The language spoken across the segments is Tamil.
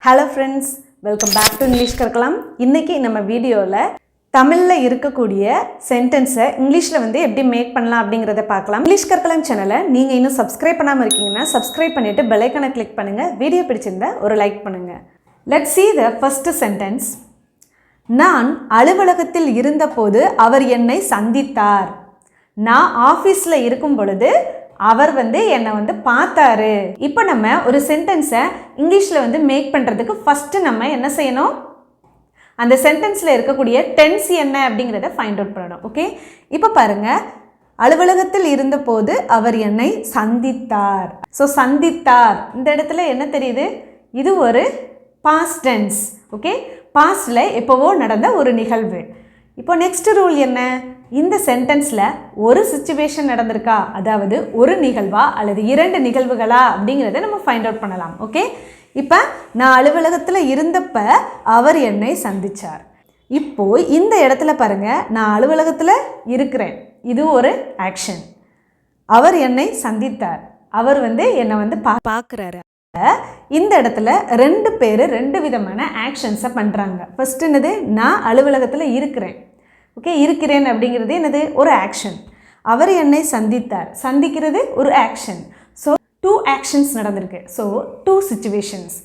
Hello friends, welcome back to English கற்கலாம். இன்னைக்கு நம்ம வீடியோல தமிழ்ல இருக்கக்கூடிய சென்டென்ஸை இங்கிலீஷ்ல எப்படி மேக் பண்ணலாம் அப்படிங்கறத பார்க்கலாம். இங்கிலீஷ் கற்கலாம் சேனலை நீங்க இன்னும் Subscribe பண்ணாம இருக்கீங்கன்னா Subscribe பண்ணிட்டு பெல் ஐகானை கிளிக் பண்ணுங்க. வீடியோ பிடிச்சிருந்தா ஒரு லைக் பண்ணுங்க. Let's see the first sentence. நான் அலுவலகத்தில் இருந்தபோது அவர் என்னை சந்தித்தார். நான் ஆபீஸ்ல இருக்கும் பொழுது அவர் என்னை பார்த்தாரு. இப்போ நம்ம ஒரு சென்டென்ஸை இங்கிலீஷில் மேக் பண்ணுறதுக்கு ஃபஸ்ட்டு நம்ம என்ன செய்யணும், அந்த சென்டென்ஸில் இருக்கக்கூடிய டென்ஸ் என்ன அப்படிங்கிறத ஃபைண்ட் அவுட் பண்ணணும். ஓகே, இப்போ பாருங்கள், அலுவலகத்தில் இருந்தபோது அவர் என்னை சந்தித்தார். ஸோ சந்தித்தார் இந்த இடத்துல என்ன தெரியுது, இது ஒரு பாஸ்ட் டென்ஸ். ஓகே, பாஸ்டில் எப்போவோ நடந்த ஒரு நிகழ்வு. இப்போ நெக்ஸ்ட் ரூல் என்ன, இந்த சென்டென்ஸில் ஒரு சிச்சுவேஷன் நடந்திருக்கா, அதாவது ஒரு நிகழ்வா அல்லது இரண்டு நிகழ்வுகளா அப்படிங்கிறத நம்ம ஃபைண்ட் அவுட் பண்ணலாம். ஓகே, இப்போ நான் அலுவலகத்தில் இருந்தப்ப அவர் என்னை சந்தித்தார். இப்போ இந்த இடத்துல பாருங்கள், நான் அலுவலகத்தில் இருக்கிறேன், இது ஒரு ஆக்ஷன். அவர் என்னை சந்தித்தார், அவர் என்னை பார்க்குறாரு. இந்த இடத்துல ரெண்டு பேர் ரெண்டு விதமான ஆக்ஷன்ஸை பண்ணுறாங்க. ஃபர்ஸ்ட் என்னது, நான் அலுவலகத்தில் இருக்கிறேன். ஓகே, இருக்கிறேன் அப்படிங்கிறது என்னது, ஒரு ஆக்ஷன். அவர் என்னை சந்தித்தார், சந்திக்கிறது ஒரு ஆக்ஷன். ஸோ டூ ஆக்ஷன்ஸ் நடந்திருக்கு. So two situations.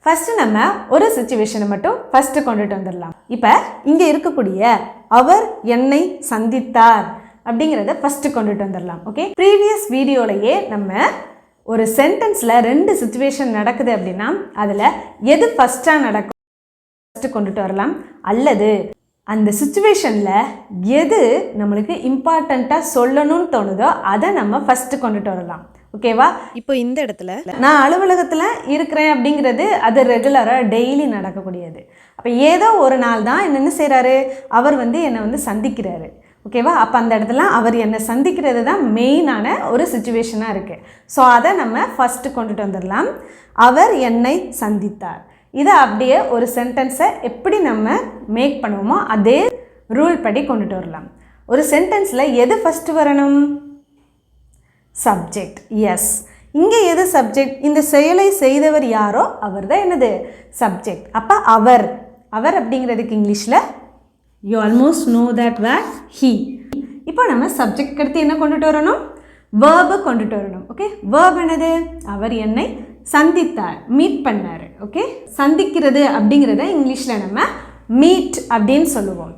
ஃபஸ்ட்டு நம்ம ஒரு சிச்சுவேஷனை மட்டும் ஃபஸ்ட்டு கொண்டுட்டு வந்துடலாம். இப்போ இங்கே இருக்கக்கூடிய அவர் என்னை சந்தித்தார் அப்படிங்கிறத ஃபஸ்ட்டு கொண்டுட்டு வந்துடலாம். ஓகே, ப்ரீவியஸ் வீடியோலையே நம்ம ஒரு சென்டென்ஸில் ரெண்டு சிச்சுவேஷன் நடக்குது அப்படின்னா அதில் எது ஃபஸ்ட்டாக நடக்கும் ஃபஸ்ட்டு கொண்டுட்டு வரலாம், அல்லது அந்த சிச்சுவேஷனில் எது நம்மளுக்கு இம்பார்ட்டண்ட்டாக சொல்லணும்னு தோணுதோ அதை நம்ம ஃபஸ்ட்டு கொண்டுட்டு வரலாம். ஓகேவா, இப்போ இந்த இடத்துல நான் அலுவலகத்தில் இருக்கிறேன் அப்படிங்கிறது அது ரெகுலராக டெய்லி நடக்கக்கூடியது. அப்போ ஏதோ ஒரு நாள் தான் என்ன செய்கிறாரு, அவர் என்னை சந்திக்கிறாரு. ஓகேவா, அப்போ அந்த இடத்துல அவர் என்னை சந்திக்கிறது தான் மெயினான ஒரு சிச்சுவேஷனாக இருக்குது. ஸோ அதை நம்ம ஃபஸ்ட்டு கொண்டுட்டு வந்துடலாம். அவர் என்னை சந்தித்தார். இதை அப்படியே ஒரு சென்டென்ஸை எப்படி நம்ம மேக் பண்ணுவோமோ அதே ரூல் படி கொண்டுட்டு வரலாம். ஒரு சென்டென்ஸில் எது ஃபஸ்ட்டு வரணும், சப்ஜெக்ட். எஸ், இங்கே எது சப்ஜெக்ட், இந்த செயலை செய்தவர் யாரோ அவர் தான் என்னது சப்ஜெக்ட். அப்போ அவர் அவர் அப்படிங்கிறதுக்கு இங்கிலீஷில் you almost know that word he. இப்போ நம்ம சப்ஜெக்ட் அடுத்து என்ன கொண்டுட்டு வரணும், வேர்பை கொண்டுட்டு வரணும். ஓகே, வேர்ப் என்னது, அவர் என்னை சந்தித்தார், மீட் பண்ணார். ஓகே, சந்திக்கிறது அப்படிங்கிறத இங்கிலீஷில் நம்ம மீட் அப்படின்னு சொல்லுவோம்.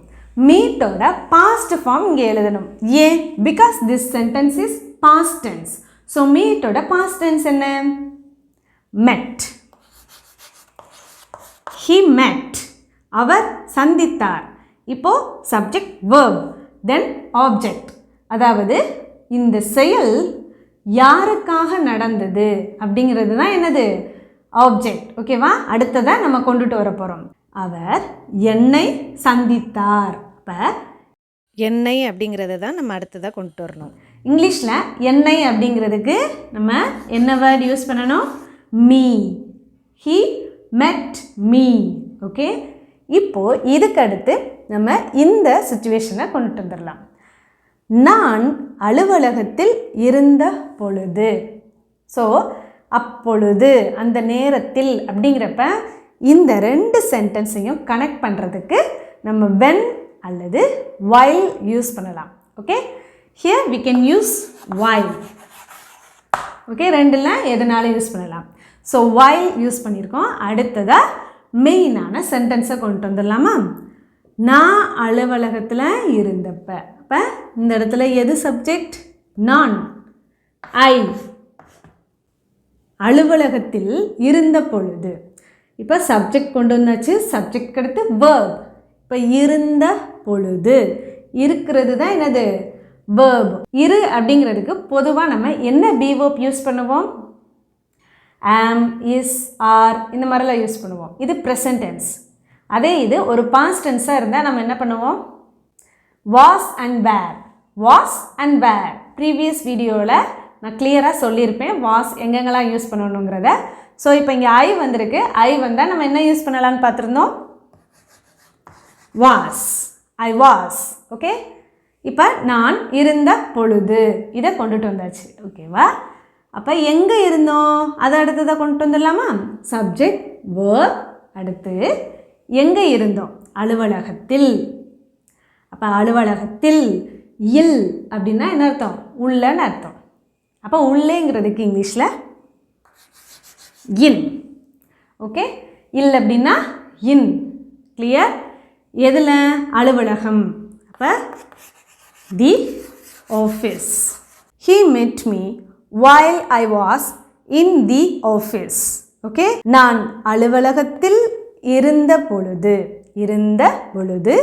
மீட்டோட பாஸ்ட் ஃபார்ம் இங்கே எழுதணும். ஏன், because this sentence is past tense. So மீட்டோட பாஸ்ட் டென்ஸ் என்ன, மெட். ஹி மெட், அவர் சந்தித்தார். இப்போ சப்ஜெக்ட் வேர்ப், தென் ஆப்ஜெக்ட். அதாவது இந்த செயல் யாருக்காக நடந்தது அப்படிங்கிறது தான் என்னது, ஆப்ஜெக்ட். ஓகேவா, அடுத்ததாக நம்ம கொண்டுட்டு வர போகிறோம். அவர் என்னை சந்தித்தார். இப்போ என்னை அப்படிங்கிறத தான் நம்ம அடுத்ததாக கொண்டுட்டு வரணும். இங்கிலீஷில் என்னை அப்படிங்கிறதுக்கு நம்ம என்ன வேர்ட் யூஸ் பண்ணணும், மீ. ஹி மெட் மீ. ஓகே, இப்போது இதுக்கு அடுத்து நம்ம இந்த சிச்சுவேஷனை கொண்டுட்டு வந்துடலாம். நான் அலுவலகத்தில் இருந்த பொழுது. ஸோ அப்பொழுது, அந்த நேரத்தில் அப்படிங்கிறப்ப இந்த ரெண்டு சென்டென்ஸையும் கனெக்ட் பண்ணுறதுக்கு நம்ம when அல்லது while யூஸ் பண்ணலாம். Okay, here we can use while. Okay, ரெண்டில் எதனாலும் யூஸ் பண்ணலாம். ஸோ while யூஸ் பண்ணியிருக்கோம். அடுத்ததாக மெயினான சென்டென்ஸை கொண்டு வந்துடலாமா, நான் அலுவலகத்தில் இருந்தப்ப. அப்போ இந்த இடத்துல எது சப்ஜெக்ட், நான். ஐ அலுவலகத்தில் இருந்த பொழுது. இப்போ சப்ஜெக்ட் கொண்டு வந்தாச்சு, சப்ஜெக்ட் அடுத்து வேர்ப். இப்போ இருந்த பொழுது, இருக்கிறது தான் என்னது வேர்ப். இரு அப்படிங்கிறதுக்கு பொதுவாக நம்ம என்ன பி-வேர்ப் யூஸ் பண்ணுவோம், ஆம், இஸ், ஆர், இந்த மாதிரிலாம் யூஸ் பண்ணுவோம். இது ப்ரெசன்ட் டென்ஸ். அதே இது ஒரு பாஸ்ட் டென்ஸாக இருந்தால் நம்ம என்ன பண்ணுவோம், was and were. Was and were previous வீடியோவில் நான் கிளியராக சொல்லியிருப்பேன் வாஸ் எங்கெங்கெல்லாம் யூஸ் பண்ணணுங்கிறத. ஸோ இப்போ இங்கே ஐ வந்திருக்கு. ஐ வந்தால் நம்ம என்ன யூஸ் பண்ணலான்னு பார்த்துருந்தோம், வாஸ். I was. ஓகே, இப்போ நான் இருந்த பொழுது இதை கொண்டுட்டு வந்தாச்சு. ஓகேவா, அப்போ எங்கே இருந்தோம் அதை அடுத்ததாக கொண்டு வந்துடலாமா, சப்ஜெக்ட் verb. அடுத்து எங்கே இருந்தோம்? அலுவலகத்தில். அப்போ அலுவலகத்தில் இல் அப்படின்னா என்ன அர்த்தம்? உள்ளன்னு அர்த்தம். அப்போ உள்ளேங்கிறதுக்கு இங்கிலீஷில் இன். ஓகே, இல் அப்படின்னா இன். கிளியர்? எதில்? அலுவலகம். அப்போ the office. He met me while I was in the office. Okay, நான் அலுவலகத்தில் இருந்த பொழுது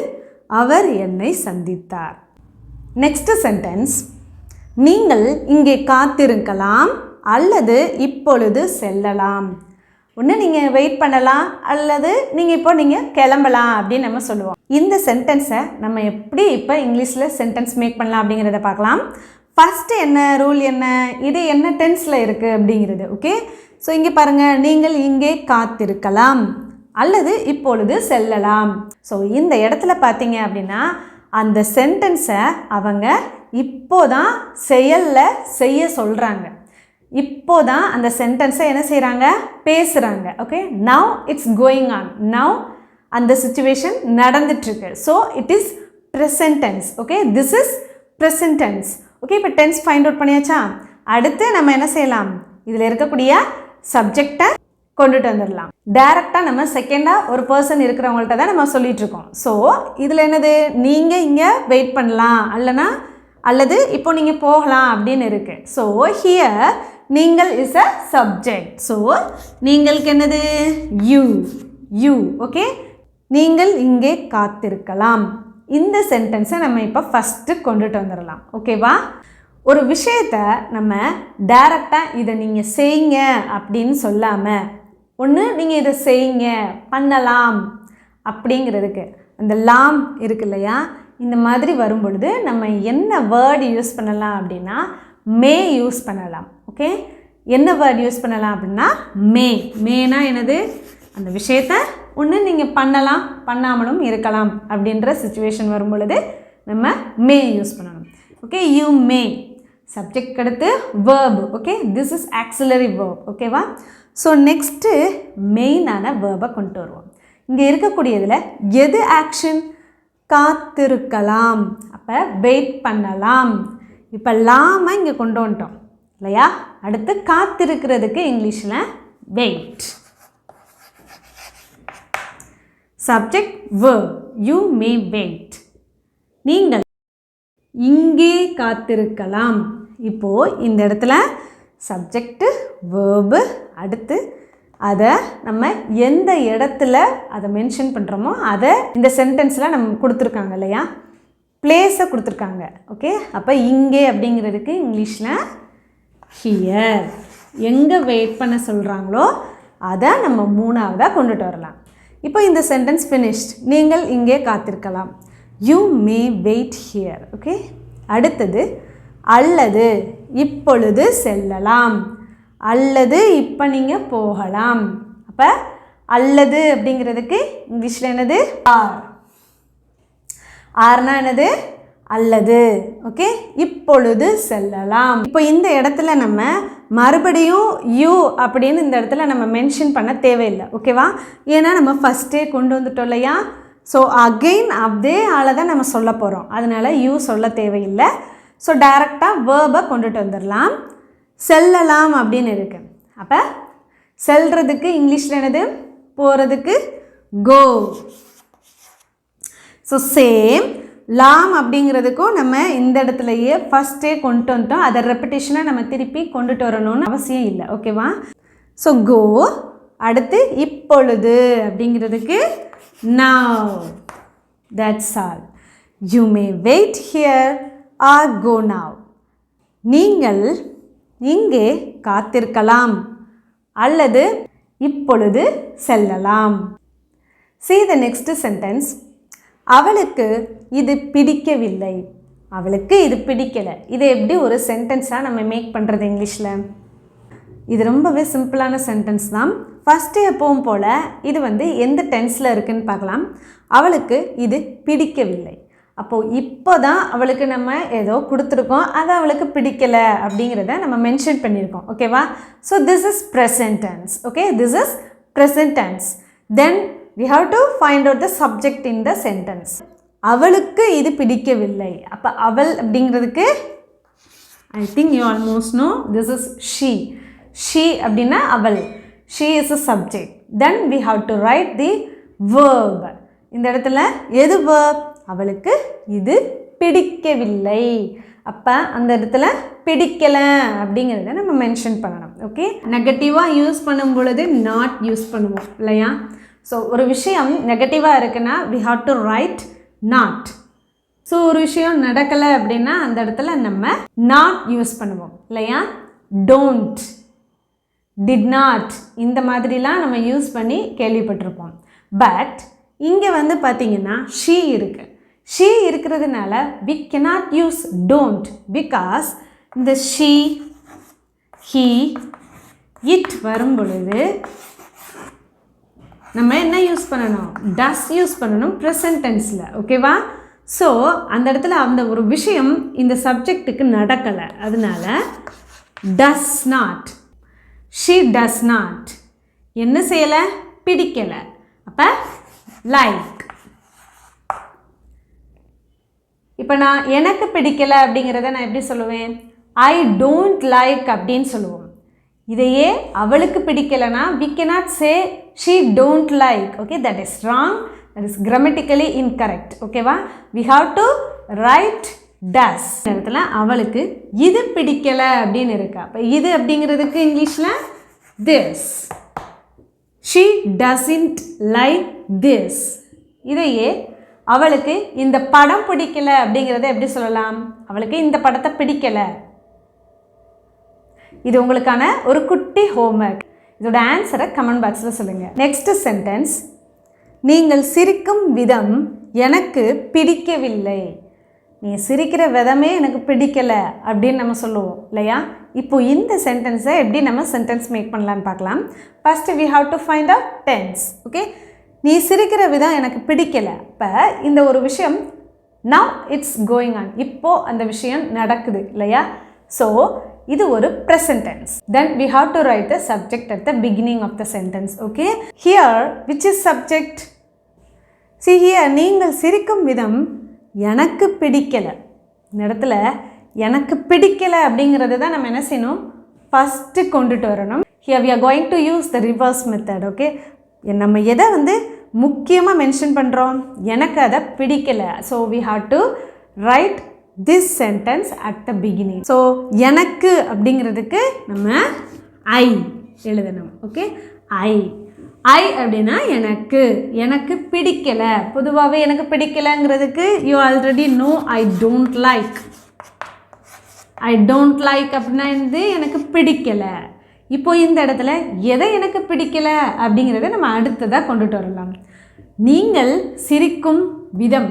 அவர் என்னை சந்தித்தார். நெக்ஸ்ட் சென்டென்ஸ், நீங்கள் இங்கே காத்திருக்கலாம் அல்லது இப்பொழுது செல்லலாம். ஒன்று நீங்கள் வெயிட் பண்ணலாம் அல்லது நீங்கள் கிளம்பலாம் அப்படின்னு நம்ம சொல்லுவோம். இந்த சென்டென்ஸை நம்ம எப்படி இப்போ இங்கிலீஷில் சென்டென்ஸ் மேக் பண்ணலாம் அப்படிங்கிறத பார்க்கலாம். ஃபஸ்ட்டு என்ன ரூல், என்ன இது என்ன டென்ஸில் இருக்குது அப்படிங்கிறது. ஓகே, ஸோ இங்கே பாருங்கள், நீங்கள் இங்கே காத்திருக்கலாம் அல்லது இப்பொழுது செல்லலாம். ஸோ இந்த இடத்துல பார்த்தீங்க அப்படின்னா அந்த சென்டென்ஸை அவங்க இப்போதான் செயலில் செய்ய சொல்கிறாங்க. இப்போதான் அந்த சென்டென்ஸை என்ன செய்கிறாங்க? பேசுகிறாங்க. Okay, now it's going on. Now அந்த சிச்சுவேஷன் நடந்துட்டுருக்கு. So it is present tense. Okay, this is present tense. Okay, இப்போ டென்ஸ் ஃபைண்ட் அவுட் பண்ணியாச்சா? அடுத்து நம்ம என்ன செய்யலாம்? இதில் இருக்கக்கூடிய சப்ஜெக்டை கொண்டுட்டு வந்துடலாம். டைரெக்டாக நம்ம செகண்டாக ஒரு பர்சன் இருக்கிறவங்கள்ட்ட தான் நம்ம சொல்லிகிட்டு இருக்கோம். ஸோ இதில் என்னது? நீங்கள் இங்கே வெயிட் பண்ணலாம் அல்லது இப்போ நீங்கள் போகலாம் அப்படின்னு இருக்குது. ஸோ ஹியர் நீங்கள் இஸ் அ சப்ஜெக்ட். ஸோ நீங்களுக்கு என்னது? யூ. ஓகே, நீங்கள் இங்கே காத்திருக்கலாம். இந்த சென்டென்ஸை நம்ம இப்போ ஃபஸ்ட்டு கொண்டுட்டு வந்துடலாம். ஓகேவா? ஒரு விஷயத்தை நம்ம டைரெக்டாக இதை நீங்கள் செய்யுங்க அப்படின்னு சொல்லாமல், ஒன்று நீங்கள் இதை செய்யுங்க, பண்ணலாம் அப்படிங்கிறதுக்கு அந்த லாம் இருக்கு இல்லையா, இந்த மாதிரி வரும் பொழுது நம்ம என்ன வேர்டு யூஸ் பண்ணலாம் அப்படின்னா மே யூஸ் பண்ணலாம். ஓகே, என்ன வேர்டு யூஸ் பண்ணலாம் அப்படின்னா மேனா என்னது? அந்த விஷயத்தை ஒன்று நீங்கள் பண்ணலாம், பண்ணாமலும் இருக்கலாம் அப்படின்ற சிச்சுவேஷன் வரும் பொழுது நம்ம மே யூஸ் பண்ணணும். Okay, you may. சப்ஜெக்ட் அடுத்து verb. Okay, this is auxiliary verb. ஓகேவா? ஸோ நெக்ஸ்ட்டு மெயினான வேர்பை கொண்டு வருவோம். இங்கே இருக்கக்கூடியதில் எது ஆக்ஷன்? காத்திருக்கலாம். அப்போ வெயிட் பண்ணலாம். இப்போ லாமை இங்கே கொண்டு வந்துட்டோம் இல்லையா? அடுத்து காத்திருக்கிறதுக்கு இங்கிலீஷில் wait. Subject verb, you may wait. நீங்கள் இங்கே காத்திருக்கலாம். இப்போது இந்த இடத்துல சப்ஜெக்டு வேர்பு, அடுத்து அதை நம்ம எந்த இடத்துல அதை மென்ஷன் பண்ணுறோமோ அதை இந்த சென்டென்ஸில் நம்ம கொடுத்துருக்காங்க இல்லையா, பிளேஸை கொடுத்துருக்காங்க. ஓகே, அப்போ இங்கே அப்படிங்கிறதுக்கு இங்கிலீஷில் ஹியர். எங்கே வெயிட் பண்ண சொல்கிறாங்களோ அதை நம்ம மூணாவதாக கொண்டுட்டு வரலாம். இப்போ இந்த சென்டென்ஸ் ஃபினிஷ்ட். நீங்கள் இங்கே காத்திருக்கலாம். You may wait here. Okay, அடுத்தது அல்லது இப்பொழுது செல்லலாம், அல்லது இப்போ நீங்கள் போகலாம். அப்போ அல்லது அப்படிங்கிறதுக்கு இங்கிலீஷில் என்னது? ஆர்னா என்னது? அல்லது. ஓகே, இப்பொழுது செல்லலாம். இப்போ இந்த இடத்துல நம்ம மறுபடியும் யூ அப்படின்னு இந்த இடத்துல நம்ம மென்ஷன் பண்ண தேவையில்லை. ஓகேவா? ஏன்னா நம்ம ஃபஸ்ட்டே கொண்டு வந்துட்டோம் இல்லையா? ஸோ அகெயின் அதே ஆளை தான் நம்ம சொல்ல போகிறோம். அதனால் யூ சொல்ல தேவையில்லை. ஸோ டைரெக்டாக வேர்பை கொண்டுட்டு வந்துடலாம். செல்லலாம் அப்படின்னு இருக்கு. அப்போ செல்றதுக்கு இங்கிலீஷில் என்னது? போகிறதுக்கு கோ. ஸோ சேம் லாம் அப்படிங்கிறதுக்கும் நம்ம இந்த இடத்துலையே ஃபஸ்ட்டே கொண்டு வந்துட்டோம். அதை ரெப்பிட்டேஷனாக நம்ம திருப்பி கொண்டுட்டு வரணும்னு அவசியம் இல்லை. ஓகேவா? So go. அடுத்து இப்பொழுது அப்படிங்கிறதுக்கு now. That's all. You may wait here or go now. நீங்கள் இங்கே காத்திருக்கலாம் அல்லது இப்பொழுது செல்லலாம். See the next sentence. அவளுக்கு இது பிடிக்கவில்லை. அவளுக்கு இது பிடிக்கலை. இதை எப்படி ஒரு சென்டென்ஸாக நம்ம மேக் பண்ணுறது இங்கிலீஷில்? இது ரொம்பவே சிம்பிளான சென்டென்ஸ் தான். ஃபஸ்ட்டு எப்பவும் போல் இது எந்த டென்ஸில் இருக்குதுன்னு பார்க்கலாம். அவளுக்கு இது பிடிக்கவில்லை. அப்போது இப்போ தான் அவளுக்கு நம்ம ஏதோ கொடுத்துருக்கோம், அது அவளுக்கு பிடிக்கலை அப்படிங்கிறத நம்ம மென்ஷன் பண்ணியிருக்கோம். ஓகேவா? So this is present tense. Okay, this is present tense. Then we have to find out the subject in the sentence. அவளுக்கு இது பிடிக்கவில்லை. அப்ப அவள் அப்படிங்கிறதுக்கு I think you almost know this is she. She அப்படின்னா அவள். She is a subject. Then we have to write the verb. இந்த இடத்துல எது verb? அவளுக்கு இது பிடிக்கவில்லை. அப்ப அந்த இடத்துல பிடிக்கல அப்படிங்கிறத நம்ம மென்ஷன் பண்ணணும். ஓகே, நெகட்டிவாக யூஸ் பண்ணும் பொழுது நாட் யூஸ் பண்ணுவோம் இல்லையா? ஸோ ஒரு விஷயம் நெகட்டிவாக இருக்குன்னா we have to write not. So ஒரு விஷயம் நடக்கலை அப்படின்னா அந்த இடத்துல நம்ம நாட் யூஸ் பண்ணுவோம் இல்லையா? டோன்ட், did not, இந்த மாதிரிலாம் நம்ம யூஸ் பண்ணி கேள்விப்பட்டிருப்போம். பட் இங்கே வந்து பார்த்தீங்கன்னா she இருக்கு. she இருக்கிறதுனால we cannot use don't because இந்த she, he, it வரும் பொழுது நம்ம என்ன யூஸ் பண்ணணும்? does யூஸ் பண்ணணும் present tenseல. ஓகேவா? ஸோ அந்த இடத்துல அந்த ஒரு விஷயம் இந்த சப்ஜெக்ட்டுக்கு நடக்கலை, அதனால does not. she does not என்ன செய்யலை? பிடிக்கலை. அப்போ like. இப்போ நான் எனக்கு பிடிக்கலை அப்படிங்கிறத நான் எப்படி சொல்லுவேன்? ஐ டோன்ட் லைக் அப்படின்னு சொல்லுவோம். இதையே அவளுக்கு பிடிக்கலைன்னா we cannot say she don't like. Okay, that is wrong. That is grammatically incorrect. ஓகேவா? we have to write does. இந்த இடத்துல அவளுக்கு இது பிடிக்கலை அப்படின்னு இருக்கா. அப்போ இது அப்படிங்கிறதுக்கு இங்கிலீஷில் this. she doesn't like this. இதையே அவளுக்கு இந்த படம் பிடிக்கலை அப்படிங்கிறத எப்படி சொல்லலாம்? அவளுக்கு இந்த படத்தை பிடிக்கலை. இது உங்களுக்கான ஒரு குட்டி ஹோம்ஒர்க். இதோட ஆன்சரை கமெண்ட் பாக்ஸில் சொல்லுங்கள். நெக்ஸ்ட் சென்டென்ஸ், நீங்கள் சிரிக்கும் விதம் எனக்கு பிடிக்கவில்லை. நீ சிரிக்கிற விதமே எனக்கு பிடிக்கலை அப்படின்னு நம்ம சொல்லுவோம் இல்லையா? இப்போது இந்த சென்டென்ஸை எப்படி நம்ம சென்டென்ஸ் மேக் பண்ணலான்னு பார்க்கலாம். First we have to find out tense. Okay, நீ சிரிக்கிற விதம் எனக்கு பிடிக்கலை. இப்போ இந்த ஒரு விஷயம் now it's going on, இப்போது அந்த விஷயம் நடக்குது இல்லையா? ஸோ இது ஒரு present tense. Then we have to write the subject at the beginning of the sentence. Okay, here which is subject? See here, நீங்கள் சிரிக்கும் விதம் எனக்கு பிடிக்கலை. இந்த இடத்துல எனக்கு பிடிக்கலை அப்படிங்கிறது தான் நம்ம என்ன செய்யணும்? ஃபஸ்ட்டு கொண்டுட்டு வரணும். Here we are going to use the reverse method. Okay, நம்ம எதை வந்து முக்கியமாக மென்ஷன் பண்ணுறோம்? எனக்கு அதை பிடிக்கலை. So we have to write this sentence at the beginning. So எனக்கு அப்படிங்கிறதுக்கு நம்ம ஐ எழுதணும். ஓகே, ஐ அப்படின்னா எனக்கு, எனக்கு பிடிக்கலை. பொதுவாகவே எனக்கு பிடிக்கலைங்கிறதுக்கு you already know I don't like. I don't like அப்படின்னா இது எனக்கு பிடிக்கலை. இப்போ இந்த இடத்துல எதை எனக்கு பிடிக்கலை அப்படிங்கிறத நம்ம அடுத்ததாக கொண்டுட்டு வரலாம். நீங்கள் சிரிக்கும் விதம்.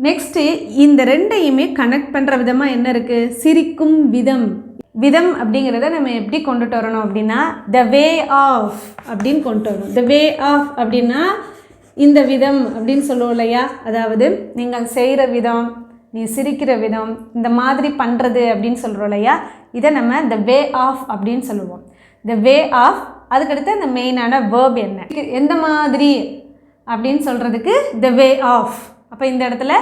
நெக்ஸ்ட்டு இந்த ரெண்டையுமே கனெக்ட் பண்ணுற விதமாக என்ன இருக்குது? சிரிக்கும் விதம். விதம் அப்படிங்கிறத நம்ம எப்படி கொண்டுட்டு வரணும் அப்படின்னா த வே ஆஃப் அப்படின்னு கொண்டு வரணும். த வே ஆஃப் அப்படின்னா இந்த விதம் அப்படின்னு சொல்லுவோம் இல்லையா? அதாவது நீங்கள் செய்கிற விதம், நீ சிரிக்கிற விதம், இந்த மாதிரி பண்ணுறது அப்படின்னு சொல்கிறோம் இல்லையா? இதை நம்ம த வே ஆஃப் அப்படின்னு சொல்லுவோம். த வே ஆஃப், அதுக்கடுத்து அந்த மெயினான வேர்ப் என்ன, எந்த மாதிரி அப்படின்னு சொல்கிறதுக்கு த வே ஆஃப். அப்போ இந்த இடத்துல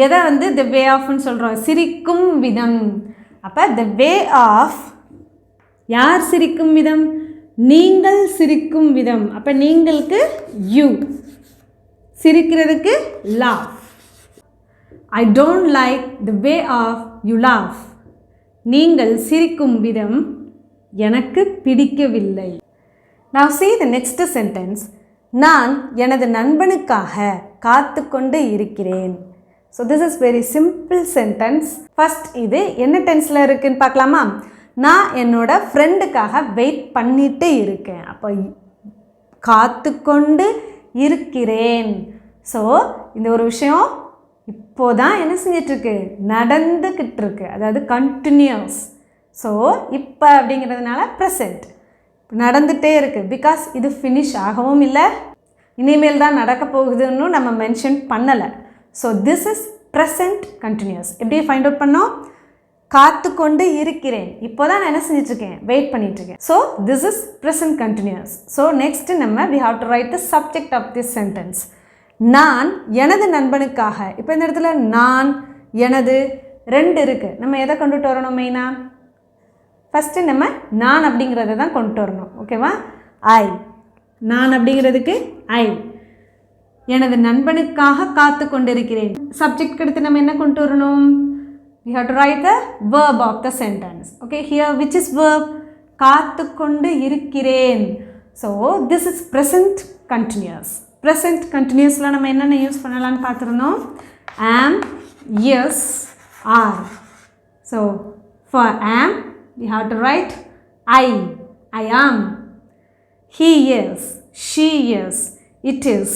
எதை வந்து த வே ஆஃப்னு சொல்கிறோம்? சிரிக்கும் விதம். அப்போ த வே ஆஃப், யார் சிரிக்கும் விதம்? நீங்கள் சிரிக்கும் விதம். அப்போ நீங்களுக்கு you, சிரிக்கிறதுக்கு laugh. I don't like the way of you laugh. நீங்கள் சிரிக்கும் விதம் எனக்கு பிடிக்கவில்லை. Now see the next sentence. நான் எனது நண்பனுக்காக காத்து கொண்டு இருக்கிறேன். So this is very simple sentence. First இது என்ன டென்ஸில் இருக்குன்னு பார்க்கலாமா? நான் என்னோட ஃப்ரெண்டுக்காக வெயிட் பண்ணிகிட்டே இருக்கேன். அப்போ காத்து கொண்டு இருக்கிறேன். ஸோ இந்த ஒரு விஷயம் இப்போதான் என்ன செஞ்சிட்ருக்கு? நடந்துக்கிட்டு இருக்கு. அதாவது கண்டினியூஸ். ஸோ இப்போ அப்படிங்கிறதுனால ப்ரெசண்ட் நடந்துகிட்டே இருக்குது. பிகாஸ் இது ஃபினிஷ் ஆகவும் இல்லை, இனிமேல் தான் நடக்க போகுதுன்னு நம்ம மென்ஷன் பண்ணலை. So this is present continuous. எப்படி ஃபைண்ட் அவுட் பண்ணோம்? காத்து கொண்டு இருக்கிறேன். இப்போ தான் நான் என்ன செஞ்சிட்ருக்கேன், வெயிட் பண்ணிகிட்ருக்கேன். So this is present continuous. So next நம்ம we have to write the subject of this sentence. நான் எனது நண்பனுக்காக. இப்போ இந்த இடத்துல நான் எனது ரெண்டு இருக்குது. நம்ம எதை கொண்டுட்டு வரணும் மெயினாக? ஃபஸ்ட்டு நம்ம நான் அப்படிங்கிறத தான் கொண்டுட்டு வரணும். ஓகேவா? ஐ, நான் அப்படிங்கிறதுக்கு ஐ. எனது நண்பனுக்காக காத்து கொண்டிருக்கிறேன். சப்ஜெக்ட் எடுத்து நம்ம என்ன கொண்டு வரணும்? We have to write the verb of the sentence. Okay, here which is verb? காத்து கொண்டு இருக்கிறேன். So this is present continuous. Present continuousல நம்ம என்னென்ன யூஸ் பண்ணலாம்னு பார்த்துருந்தோம். am, yes, are. So for am we have to write I am. He is, she is, it is,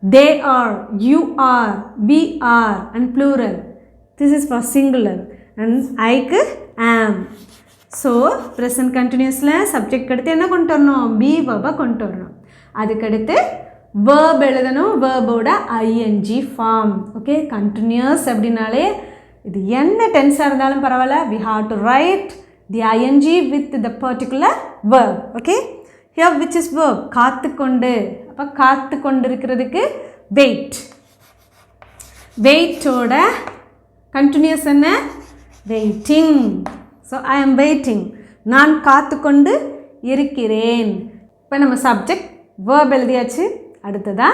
they are, you are, we are, and plural. This is for singular. And I க்கு am. So present continuousல subject அடுத்து என்ன கொண்டு வரணும்? be verb கொண்டு வரணும். அதுக்கடுத்து verb எழுதணும். verb ஓட ing form. ஓகே, continuous அப்படின்னாலே இது என்ன டென்ஸாக இருந்தாலும் பரவாயில்ல, we have to write the ing with the particular verb. Okay, here which is verb? காத்து கொண்டு. அப்போ காத்து கொண்டு இருக்கிறதுக்கு wait. wait ஓட continuous என்ன? waiting. So I am waiting. நான் காத்து கொண்டு இருக்கிறேன். இப்போ நம்ம சப்ஜெக்ட் verb எழுதியாச்சு. அடுத்ததா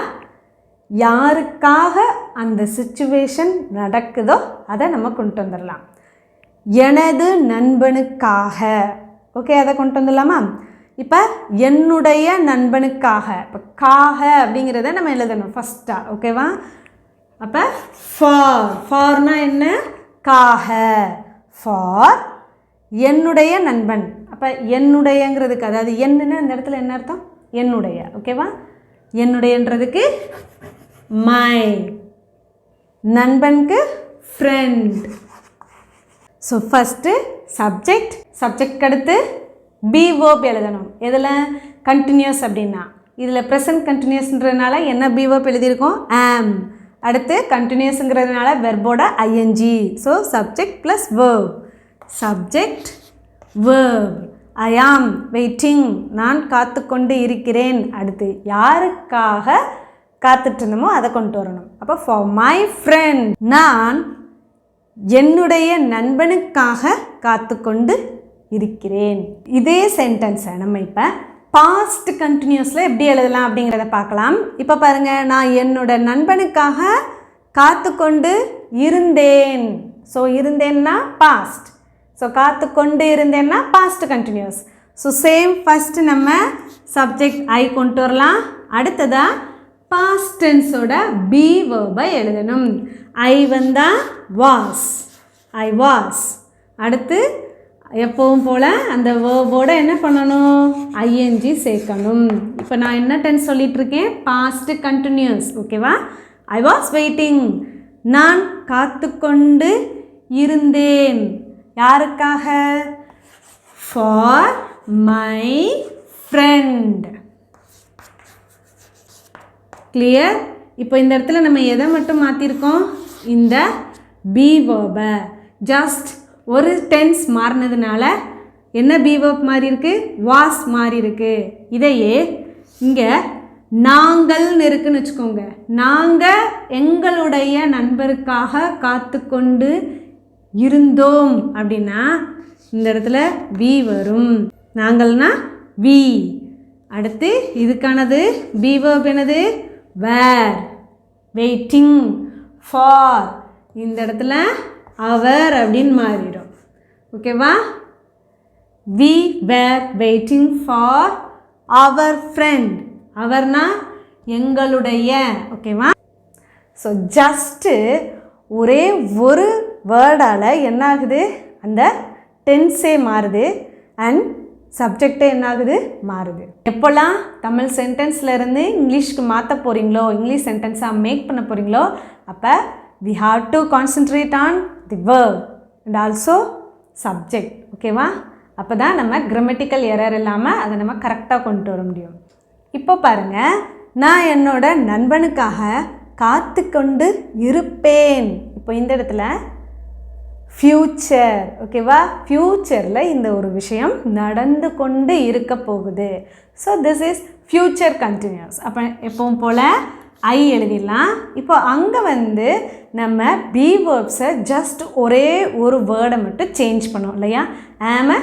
யாருக்காக அந்த சிச்சுவேஷன் நடக்குதோ அதை நம்ம கொண்டு வந்துடலாம். எனது நண்பனுக்காக. ஓகே, அதை கொண்டு வந்துடலாமா? இப்போ என்னுடைய நண்பனுக்காக. இப்போ காக அப்படிங்கிறத நம்ம எழுதணும் ஃபஸ்ட்டாக. ஓகேவா? அப்போ ஃபார்னா என்ன? காக. ஃபார் என்னுடைய நண்பன். அப்போ என்னுடையங்கிறதுக்கு, அதாவது என்னன்னா இந்த இடத்துல என்ன அர்த்தம்? என்னுடைய. ஓகேவா? என்னுடையன்றதுக்கு மை, நண்பனுக்கு ஃப்ரெண்ட். ஸோ ஃபஸ்ட்டு சப்ஜெக்ட் அடுத்து பி வேர்ப் எழுதணும். எதில்? கண்டினியூஸ் அப்படின்னா இதில் ப்ரெசன்ட் கண்டினியூஸ்ன்றதுனால என்ன பி வேர்ப் எழுதியிருக்கோம்? ஆம். அடுத்து கண்டினியூஸுங்கிறதுனால வெர்போட ING. So subject plus verb. Subject verb. I am waiting. நான் காத்து கொண்டு இருக்கிறேன். அடுத்து யாருக்காக காத்துட்டு இருந்தோமோ அதை கொண்டு வரணும். அப்போ ஃபார் மை ஃப்ரெண்ட். நான் என்னுடைய நண்பனுக்காக காத்து கொண்டு இருக்கிறேன். இதே சென்டென்ஸை நம்ம இப்போ பாஸ்ட் கண்டினியூஸில் எப்படி எழுதலாம் அப்படிங்கிறத பார்க்கலாம். இப்போ பாருங்கள், நான் என்னோட நண்பனுக்காக காத்து கொண்டு இருந்தேன். ஸோ இருந்தேன்னா பாஸ்ட். ஸோ காத்து கொண்டு இருந்தேன்னா past continuous. So same first நம்ம சப்ஜெக்ட் ஐ கொண்டு வரலாம். அடுத்ததாக பாஸ்ட் டென்ஸோட பி வேர்பை எழுதணும். ஐ வந்தால் வாஸ், ஐ வாஸ். அடுத்து எப்பவும் போல் அந்த வேர்போட என்ன பண்ணணும்? ஐஎன்ஜி சேர்க்கணும். இப்போ நான் என்ன டென்ஸ் சொல்லிகிட்ருக்கேன்? Past continuous. ஓகேவா? I was waiting. நான் காத்து கொண்டு இருந்தேன். யாருக்காக? For my friend. கிளியர்? இப்போ இந்த இடத்துல நம்ம எதை மட்டும் மாற்றிருக்கோம்? இந்த பி வேர்பை. ஜஸ்ட் ஒரு டென்ஸ் மாறினதுனால என்ன பி வேர்ப் மாறி இருக்கு? வாஸ் மாறி இருக்கு. இதையே இங்கே நாங்கள்னு இருக்குன்னு வச்சுக்கோங்க. நாங்கள் எங்களுடைய நண்பருக்காக காத்து கொண்டு இருந்தோம் அப்படின்னா இந்த இடத்துல வி வரும். நாங்கள்னா வி. அடுத்து இதுக்கானது பி வேர்ப் என்னது? வேர். Waiting for. இந்த இடத்துல அவர் அப்படின்னு மாறிடும். ஓகேவா? We were waiting for our friend. அவர்னா எங்களுடைய. ஓகேவா? ஸோ ஜஸ்ட்டு ஒரே ஒரு வேர்டால் என்ன ஆகுது? அந்த டென்ஸே மாறுது அண்ட் சப்ஜெக்டே என்ன ஆகுது? மாறுது. எப்போல்லாம் தமிழ் சென்டென்ஸ்லேருந்து இங்கிலீஷ்க்கு மாற்ற போகிறீங்களோ, இங்கிலீஷ் சென்டென்ஸாக மேக் பண்ண போகிறீங்களோ, அப்போ we have to concentrate on the verb and also subject. ஓகேவா? அப்போ தான் நம்ம கிராமட்டிக்கல் எரர் இல்லாமல் அதை நம்ம கரெக்டாக கொண்டு வர முடியும். இப்போ பாருங்கள், நான் என்னோட நண்பனுக்காக காத்து கொண்டு இருப்பேன். இப்போ இந்த இடத்துல ஃப்யூச்சர். ஓகேவா? ஃப்யூச்சரில் இந்த ஒரு விஷயம் நடந்து கொண்டு இருக்க போகுது. So this is future continuous. அப்போ எப்பவும் போல் ஐ எழுதிடலாம். இப்போ அங்கே வந்து நம்ம பி வேர்ப்ஸை ஜஸ்ட் ஒரே ஒரு வேர்டை மட்டும் சேஞ்ச் பண்ணோம் இல்லையா? ஆம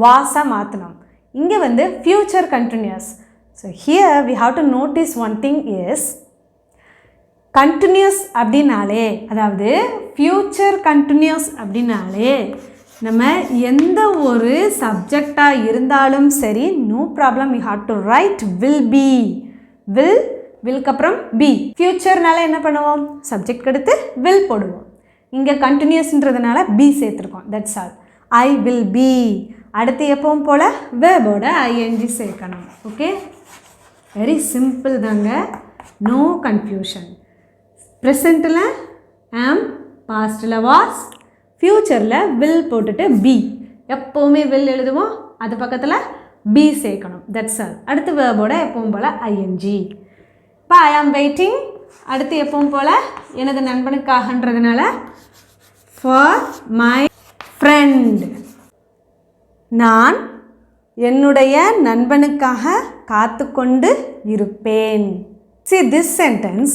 வாஸாக மாற்றணும். இங்கே வந்து future continuous. So here we have to notice one thing is continuous அப்படின்னாலே, அதாவது ஃப்யூச்சர் கண்டினியூஸ் அப்படின்னாலே நம்ம எந்த ஒரு சப்ஜெக்டாக இருந்தாலும் சரி, no problem, we have to write will be. வில்க்கு அப்புறம் பி. ஃப்யூச்சர்னால என்ன பண்ணுவோம்? சப்ஜெக்ட் எடுத்து வில் போடுவோம். இங்கே கண்டினியூஸ்ன்றதுனால பி சேர்த்துருக்கோம். That's all. I will be. அடுத்து எப்பவும் போல் வேர்போட ஐஎன்ஜி சேர்க்கணும். ஓகே, வெரி சிம்பிள் தாங்க, நோ கன்ஃபியூஷன். ப்ரெசண்ட்டில் ஆம், பாஸ்ட்டில் வாஸ், ஃப்யூச்சரில் வில் போட்டுட்டு பி. எப்போவுமே வில் எழுதுவோம், அது பக்கத்தில் பி சேர்க்கணும். That's all. அடுத்து வேர்போட எப்பவும் போல் ஐஎன்ஜி. இப்போ ஐ ஆம் வெயிட்டிங். அடுத்து எப்பவும் போல் எனது நண்பனுக்காகன்றதுனால ஃபார் மை ஃப்ரெண்ட். நான் என்னுடைய நண்பனுக்காக காத்து கொண்டு இருப்பேன். See this sentence,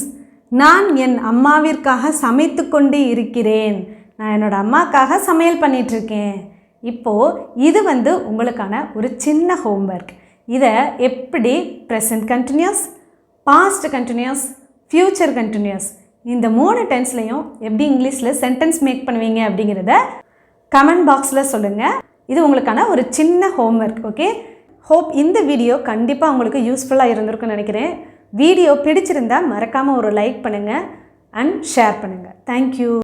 நான் என் அம்மாவிற்காக சமைத்து கொண்டு இருக்கிறேன். நான் என்னோட அம்மாக்காக சமையல் பண்ணிகிட்ருக்கேன். இப்போது இது வந்து உங்களுக்கான ஒரு சின்ன ஹோம்ஒர்க். இதை எப்படி present continuous, past continuous, future continuous இந்த 3 டென்ஸ்லையும் எப்படி இங்கிலீஷில் சென்டென்ஸ் மேக் பண்ணுவீங்க அப்படிங்கிறத கமெண்ட் பாக்ஸில் சொல்லுங்கள். இது உங்களுக்கான ஒரு சின்ன ஹோம்ஒர்க். ஓகே, ஹோப் இந்த வீடியோ கண்டிப்பாக உங்களுக்கு யூஸ்ஃபுல்லாக இருந்திருக்குன்னு நினைக்கிறேன். வீடியோ பிடிச்சிருந்தால் மறக்காமல் ஒரு லைக் பண்ணுங்கள் அண்ட் ஷேர் பண்ணுங்கள். தேங்க்யூ.